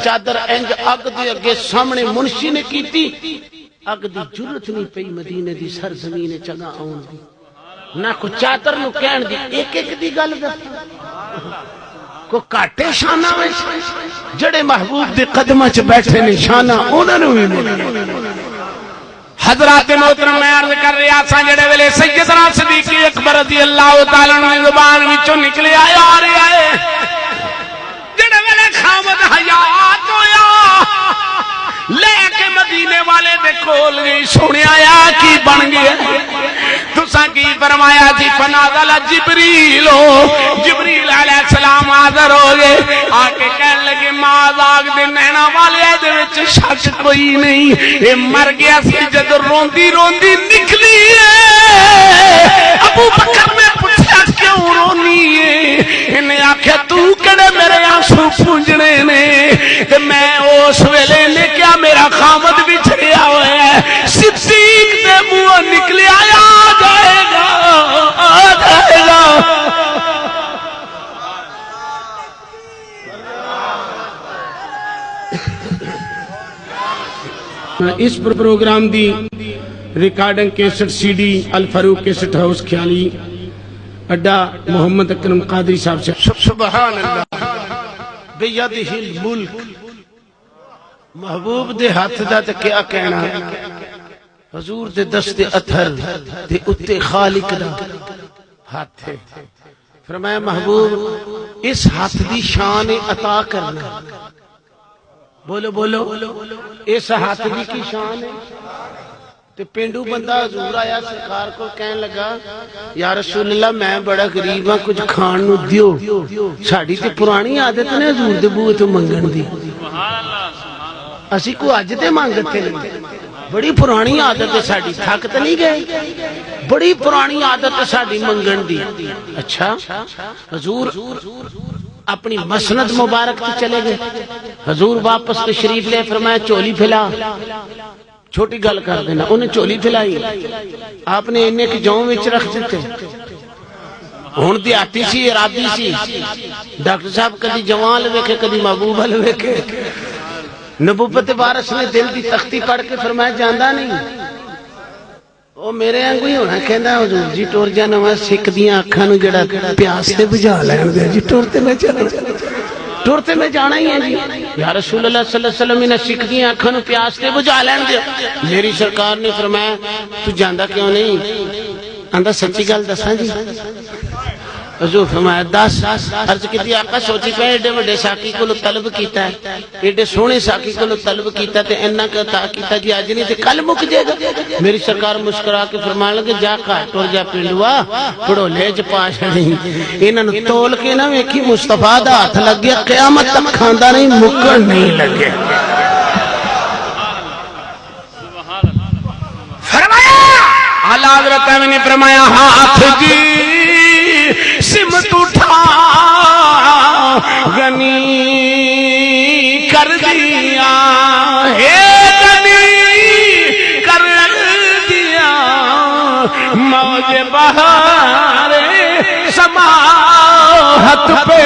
چادر انج اگ دے اگے سامنے منشی نے کیتی، اگ دی جرت نہیں پئی مدینے دی سرزمین چگا آن دی نہ کو چادر نو کہن دی ایک ایک دی گل دستا کو کاٹے شانہ میں جڑے محبوب دے قدمہ چ بیٹھے نے شانہ انہوں نے بھی ملی حضرات محترم میں عرض کر رہا تھا جڑے ویلے سیدنا صدیق اکبر رضی اللہ تعالیٰ عنہ زبان وچوں نکلے آیا آ رہا ہے جڑے ویلے خامد حیات ہویا لے کے مدینے والے دے کھول گئی سونے آیا کی بن گیا تساں کی فرمایا جی فنازل جبریل جبریل علیہ السلام حاضر ہو گئے آ کے کہنے لگے مازاگ دے نینا والے دے وچ شک کوئی نہیں اے مر گیا سی جد روندی روندی نکلی ہے ابو بکر نے پوچھا کیوں رونی ہے انہیں آکھیا تو کڑے میرے آنسو پونجنے نے تے میں اس ویلے نے کیا میرا خامد بچھڑیا ہوا ہے صدیق دے منہ نکلے آیا جائے گا آ جائے گا اس پروگرام دی recording cassette C D Alfarooq cassette house Khiali Adda محمد اکرم قادری صاحب سے سبحان اللہ بیدہ الملک محبوب دے ہاتھ دا تے کیا کہنا حضور دے دست اتھر دے اتے خالق دا ہاتھ ہے فرمایا محبوب اس ہاتھ دی شان عطا کرنا بولو بولو اس ہاتھ دی کی شان ہے تے پینڈو بندہ حضور آیا سرکار کو کہنے لگا یا رسول اللہ میں بڑا غریب ہاں کچھ کھان نو دیو ساڈی تے پرانی عادت نے حضور دے بوئے تو منگن دی اسی کو اج تے مانگتے نہیں بڑی پرانی عادت ہے ساڈی تھک تے نہیں گئے بڑی پرانی عادت ہے ساڈی منگن دی اچھا حضور اپنی مسند مبارک تے چلے گئے حضور واپس تشریف لے فرمایا چولی پھیلا چھوٹی گل کر دینا انہیں چولی پھیلائی آپ نے انہیں کی جاؤں وچ رکھ دیتے ہون دی آتی سی ارادی سی ڈاکٹر صاحب کدی جوان لوے کدی محبوب لوے کے نبوت وارث نے دل دی تختی پڑھ کے فرمایا جاندہ نہیں وہ میرے آنگو ہی ہونا کہندا حضور جی ٹور جانا میں سکھ دیاں اکھاں نو جڑا پیاس تے بجھا لین دے جی ٹورتے میں چلو ٹورتے میں جانا ہی ہے جی یا رسول اللہ صلی اللہ علیہ وسلم انہیں سکھ دیاں اکھاں نو پیاس تے بجھا لین دے میری سرکار نے فرمایا تو جاندہ کیوں نہیں اندھا سچی گل دساں جی حضور فرمایا دس عرض کی آقا سوچی پہ ایڈے وڈے ساکی کو طلب کیتا ہے ایڈے سونے ساکی کو طلب کیتا تے انہا کہتا کیتا جی آج نہیں تے کل مک جائے گا میری سرکار مسکرا کے فرمان لگے جا کھاٹ اور جا پینڈوا پڑھو لے جا پاش نہیں انہا نو تول کے نا ویکھی مصطفیٰ دا ہاتھ لگ گیا قیامت تک کھاندہ نہیں مکر نہیں لگے فرمایا اللہ حضرت میں نے فرمایا ہاتھ جی سمت اٹھا غنی کر دیا ہے غنی کر دیا موج بہار سماحت پہ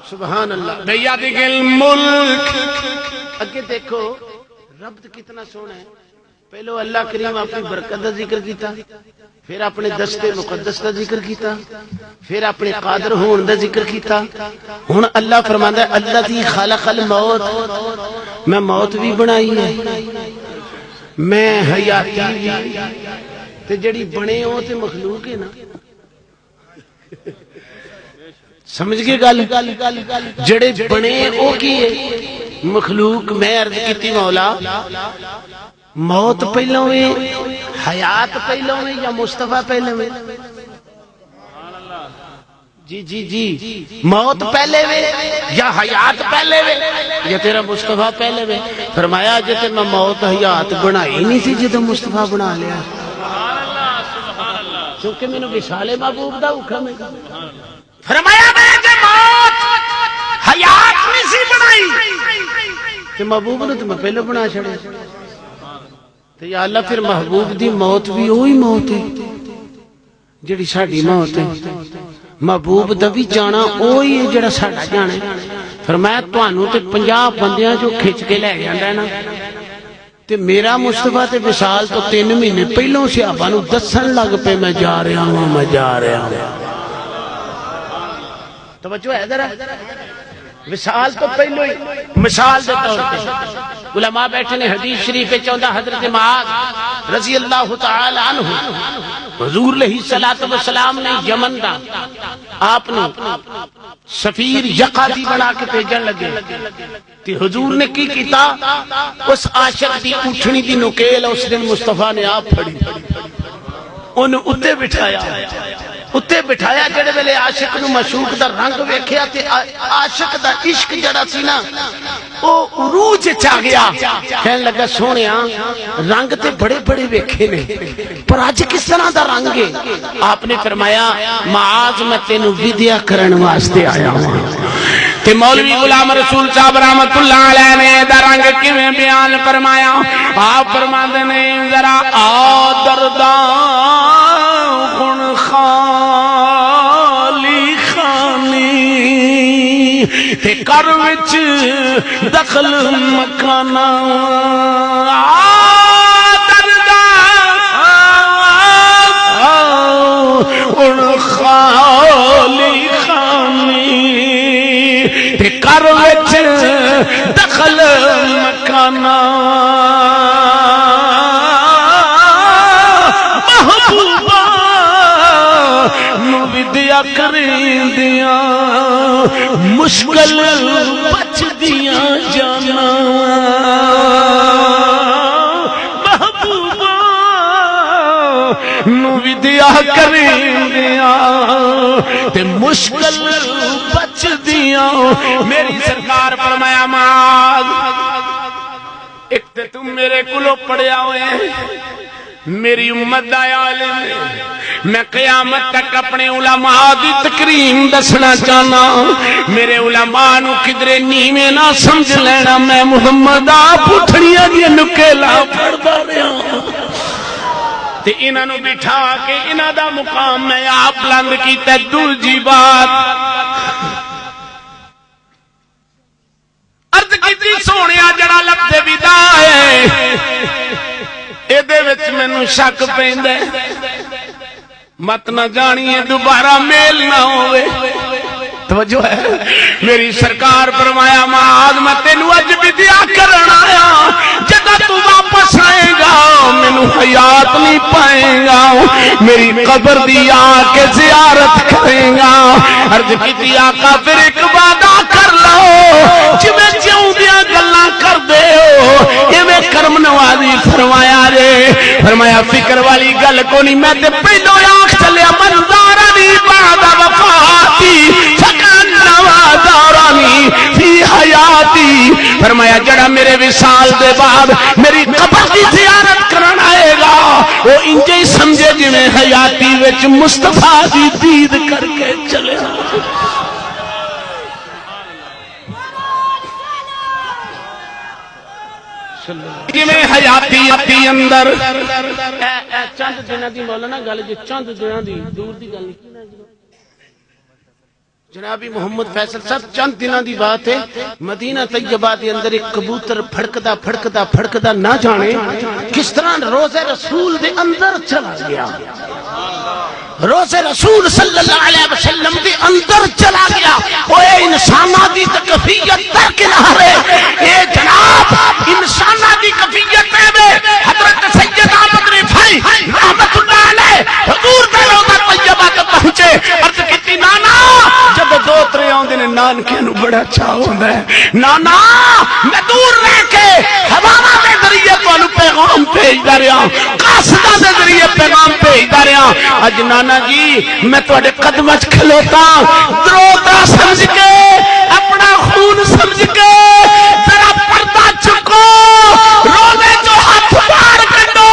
سبحان اللہ بیاد الملک اگے دیکھو رب کتنا سونا ہے پہلو اللہ کریم اپنی برکت دا ذکر کیتا پھر اپنے دست مقدس دا ذکر کیتا پھر اپنے قادر ہون دا ذکر کیتا ہن اللہ فرماندا ہے الذی خلق الموت میں موت بھی بنائی ہے میں حیاتی بھی تے جڑی بنے ہو تے مخلوق ہے نا سمجھ گئے گل جڑے بنے او کی ہے مخلوق میں عرض کیتی مولا موت پہلوں میں حیات پہلوں میں یا مصطفیٰ پہلوں میں جی جی جی موت پہلے میں یا حیات پہلے میں یا تیرا مصطفیٰ پہلے میں فرمایا جتے میں موت حیات بنائی نہیں تھی جتے مصطفیٰ بنا لیا چونکہ میں نے وصال محبوب دا حکم ہے فرمایا میں کہ موت حیات نہیں سی بنائی کہ محبوب نے تو میں پہلے بنا چھڑے تو یا اللہ پھر محبوب دی موت بھی وہی موت ہے جڑی ساڈی موت ہے محبوب دا بھی جانا وہی ہے جڑا ساڈا جانا ہے فرمایا تانوں تے 50 بندیاں جو کھچ کے لے جاندا ہے نا تے میرا مصطفیٰ تے وصال تو 3 مہینے پہلوں صحابہ نوں دسن لگ پے میں جا رہا ہوں میں جا رہا ہوں توجہ ہے ذرا وصال تو پہلو ہی مثال دے طور پہ علماء بیٹھے نے حدیث شریف میں چوندا حضرت معاذ رضی اللہ تعالی عنہ حضور علیہ الصلوۃ والسلام نے یمن دا آپ نے سفیر یقاضی بنا کے بھیجن لگے تے حضور نے کی کیتا اس عاشق دی اٹھنی دی نکیل اس دن مصطفیٰ نے آپ پھڑی انہوں اتنے بٹھایا جڑے ویلے عاشق نو معشوق دا رنگ ویکھیا تے عاشق دا عشق جڑا سی نا او عروج چ آ گیا کہن لگا سونیا رنگ تے بڑے بڑے ویکھے نے پر اج کس طرح دا رنگ ہے آپ نے فرمایا معاذ میں تینو ودیا کرن واسطے آیا ہوں کہ مولوی غلام رسول صاحب رحمت اللہ علیہ نے دا رنگ کیویں بیان فرمایا آپ فرماندے نے ذرا آدرداں خون خالی خانی تے کر وچ دخل مکانا آدرداں خون خالی خانی تے کر وچ دخل مکانا محبوبہ نو ودیا کریں دیا مشکل بچ دیا جانا محبوبہ نو ودیا کریں دیا تے مشکل بچ دیا میری سرکار فرمایا معاذ ایک تے تم میرے کلو پڑیا ہوئے میری امت دا عالم میں قیامت تک اپنے علماء دی تکریم دسنا چاہنا میرے علماء نو کدرے نیویں نہ سمجھ لینا میں محمد آپ اٹھڑیاں دی نکیلا پڑھدا رہا تے انہاں نو بٹھا کے انہاں دا مقام میں آپ بلند کیتا دوجی بات عرض کیتی سونیا جڑا لفظ ودا ہے ایدے وچ مینوں شک پیندا ہے مت نہ جانیے دوبارہ میل نہ ہوئے توجہ ہے میری سرکار فرمایا معاذ میں تینوں اج ودیا کرن آیا جدوں تو واپس آئے گا مینوں حیات نہیں پائے گا میری قبر دی آ کے زیارت کرے گا عرض کیتی آقا پھر ایک وعدہ کر لو جویں جیوندیاں گلاں کر دے ہو ایویں کرم نوازی فرمایا رے فرمایا فکر والی گل کو نہیں میں تے پہلو آنکھ چلیا منظارنی بعد وفاتی فکان نوازارنی فی حیاتی فرمایا جڑا میرے وصال دے بعد میری قبر کی زیارت کرن آئے گا وہ انجے ہی سمجھے جی میں حیاتی وچ مصطفیٰ دی دید کر کے چلے میں حیاتی اپنی اندر چند دنوں دی مولانا گل جی چند دنوں دی دور دی گل جنابی محمد فیصل صاحب چند دنوں دی بات ہے مدینہ طیبہ دے اندر ایک کبوتر پھڑکدا پھڑکدا پھڑکدا نہ جانے کس طرح روزے رسول دے اندر چلا گیا روزے رسول صلی اللہ علیہ وسلم دے اندر چلا گیا اوے انسانہ دی تکفیت درکنارے اے جناب انسانہ دی کفیت میں حضرت سید احمد رفاعی رحمت اللہ علیہ حضور دے روزہ طیبہ تے پہنچے عرض کیتی نانا جب دو ترے آندے نے نانکے نو بڑا چاہ ہوندا ہے نانا میں دور رہ کے ہواواں دے ذریعے تانوں پیغام بھیجدا رہیا قاصداں دے ذریعے پیغام بھیجدا رہیا اج نانا جی میں تواڈے قدماں وچ کھلوتا دروتا سمجھ کے اپنا خون سمجھ کے ذرا پردہ چکو روزے جو ہاتھ باہر کڈو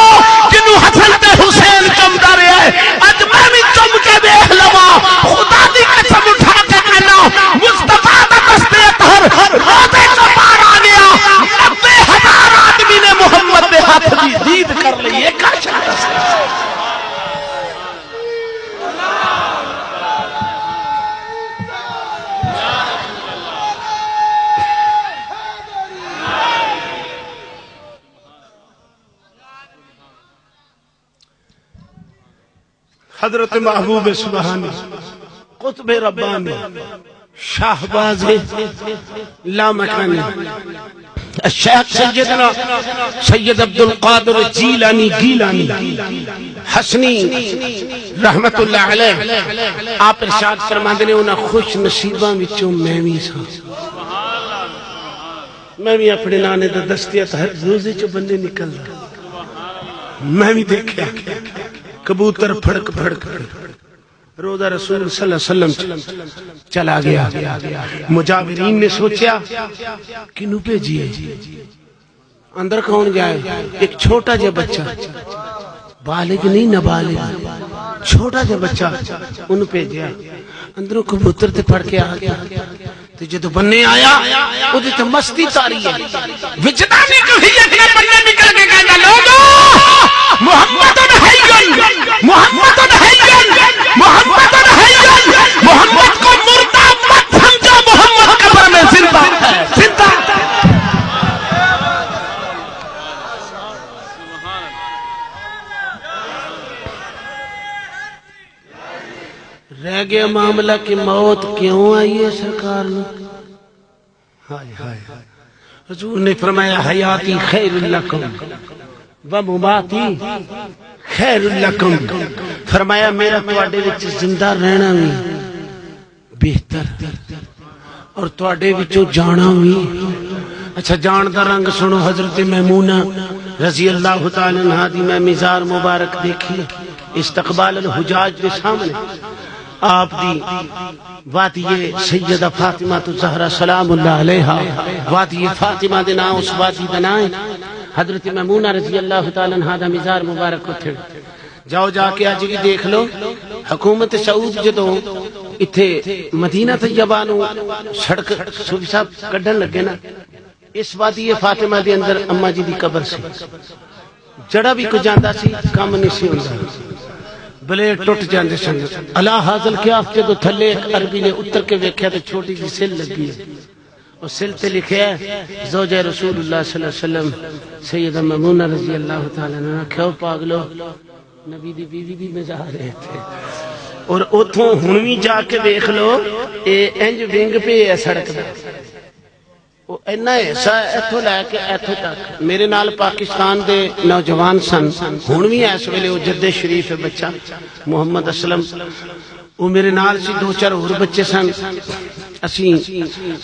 جنوں حسن تے حسین چمدا رہیا ہے اج میں بھی چم کے دیکھ لواں خدا دی قسم اٹھا کے کہنا مصطفیٰ دا دست اطہر روزے جو باہر آ گیا 90,000 آدمی نے محمد دے ہاتھ دی دید کر لی یہ کا شان ہے حضرت محبوب سبحانی، قطب ربانی، شاہباز لامکانی، الشیخ سیدنا سید عبد القادر جیلانی گیلانی حسنی رحمت اللہ علیہ، آپ ارشاد فرماندے نے انہاں خوش نصیباں وچوں میں بھی سا، میں بھی اپنے نانے دا دستیت ہر روزے چو بندے نکل رہا، میں بھی دیکھا کبوتر پھڑک پھڑک روزہ رسول صلی اللہ علیہ وسلم چلا گیا، مجاورین نے سوچیا کنو بھیجیے، اندر کون جائے؟ ایک چھوٹا جا بچہ، بالغ نہیں نابالغ، چھوٹا جا بچہ انہوں بھیجیا، اندروں کبوتر تے پھڑ کے آ گیا، تے جدو بننے آیا وہ تے مستی تاری ہے، وجدانی کفیت میں بننے نکل کے کہتا لوگو محمد حیّن، محمد حیّن، محمد حیّن، محمد کو مردہ مت سمجھو، محمد قبر میں زندہ ہے، زندہ رہ گیا معاملہ کہ موت کیوں آئی ہے سرکار نے؟ ہائے ہائے، حضور نے فرمایا حیاتی خیر لکم ومماتی خیر لکم، فرمایا میرا تواڈے وچ زندہ رہنا بھی بہتر اور تواڈے وچوں جانا بھی۔ اچھا جان دا رنگ سنو، حضرت میمونہ رضی اللہ تعالی عنہا دی میں مزار مبارک دیکھی استقبال الحجاج دے سامنے، آپ دی وادی سیدہ فاطمہ الزہرا سلام اللہ علیہا، وادی فاطمہ دے نام اس وادی دا نام حضرت میمونہ رضی اللہ تعالی عنہا دا مزار مبارک اتھے جاؤ، جا کے آج بھی دیکھ لو۔ حکومت سعود جدو اتھے مدینہ طیبہ نو سڑک صوفی صاحب کڈن لگے نا، اس وادی فاطمہ دے اندر اما جی دی قبر سی، جڑا بھی کو جاندا سی کام نہیں سی ہوندا، بلیڈ ٹوٹ جاندے سن۔ اللہ حاضل کیا جدو تھلے ایک عربی نے اتر کے ویکھیا تے چھوٹی جی سل لگی ہے، اس سل تے لکھیا ہے زوجہ رسول اللہ صلی اللہ علیہ وسلم سیدہ میمونہ رضی اللہ تعالی عنہا، کیوں پاگلو نبی دی بیوی دی مزار ہے تھے، اور اتھوں ہنوی جا کے دیکھ لو اے انج ونگ پہ ہے سڑک دا، وہ اینا ایسا ایتھو لے کے ایتھو تک۔ میرے نال پاکستان دے نوجوان سن، ہنوی ایس ویلے وہ جدے شریف ہے بچہ محمد اسلم، وہ میرے نال سی، دو چار اور بچے سن، اسی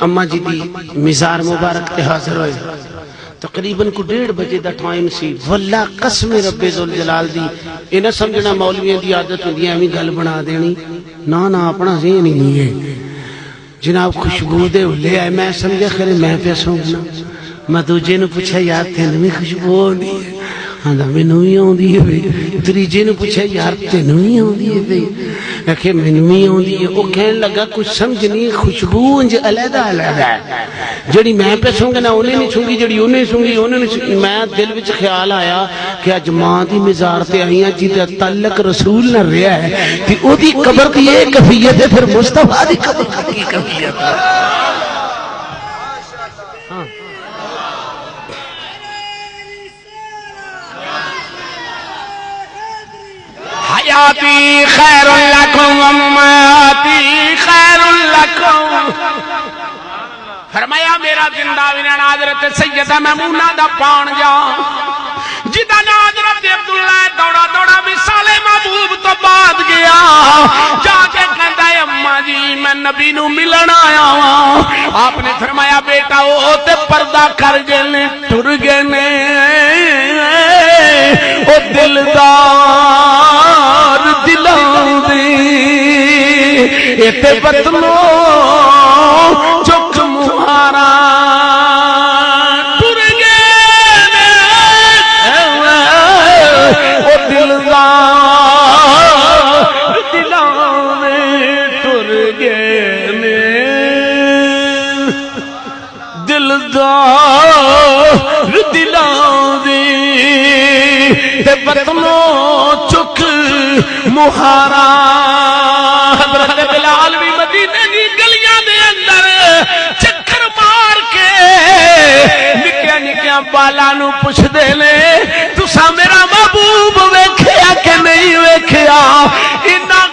اما جی دی مزار مبارک تے حاضر ہوئے، تقریباً کو 1:30 بجے دا ٹائم سی۔ واللہ قسم رب ذوالجلال دی، اے نہ سمجھنا مولویاں دی عادت ہوندی ہے ایویں گل بنا دینی، نا نا اپنا ذہن ہی نہیں ہے جناب۔ خوشبو دے لے آئے، میں سمجھا خیر میں پہ سونگنا، میں دوجے نو پوچھا یار تینوں بھی خوشبو ہوندی ہے؟ آندا مینوں بھی ہوندی ہے بھئی۔ تریجے نو پوچھا یار تینوں بھی ہوندی ہے بھئی؟ کہ مینوں بھی ہوندی ہے۔ وہ کہن لگا کچھ سمجھ نہیں، خوشبو انج علیحدہ علیحدہ ہے، جڑی میں پہ سونگنا انہیں نہیں سونگی، جڑی انہیں سونگی انہیں نہیں سونگی۔ میں دل وچ خیال آیا کہ اج ماں دی مزار تے آئیاں جہدا تعلق رسول نہ رہیا ہے تے او دی قبر دی یہ کیفیت ہے، پھر مصطفیٰ دی قبر کی کیفیت ہے۔ حیاتی خیر لکم ومماتی خیر لکم، فرمایا میرا زندہ بھی رہنا حضرت سیدہ میمونہ دا پان جا، جدا نا حضرت عبداللہ دوڑا دوڑا مثال محبوب تو بعد گیا، جا کے کہندا ہے اماں جی میں نبی نو ملن آیا ہوں۔ آپ نے فرمایا بیٹا او تے پردہ کر گئے نے، ٹر گئے نے، او دلدار دلاں دی اتے بتنو چک مہارا ٹر گئے نے، او دلدار دلاں میں ٹر گئے نے، دلدار دلاں دی تے بتنو چک مہارا۔ حضرت بلال بھی مدینے دی گلیاں دے اندر چکر مار کے نکیا نکیا بالا نو پوچھ دے نے تسا میرا محبوب ویکھیا کہ نہیں ویکھیا؟ انہاں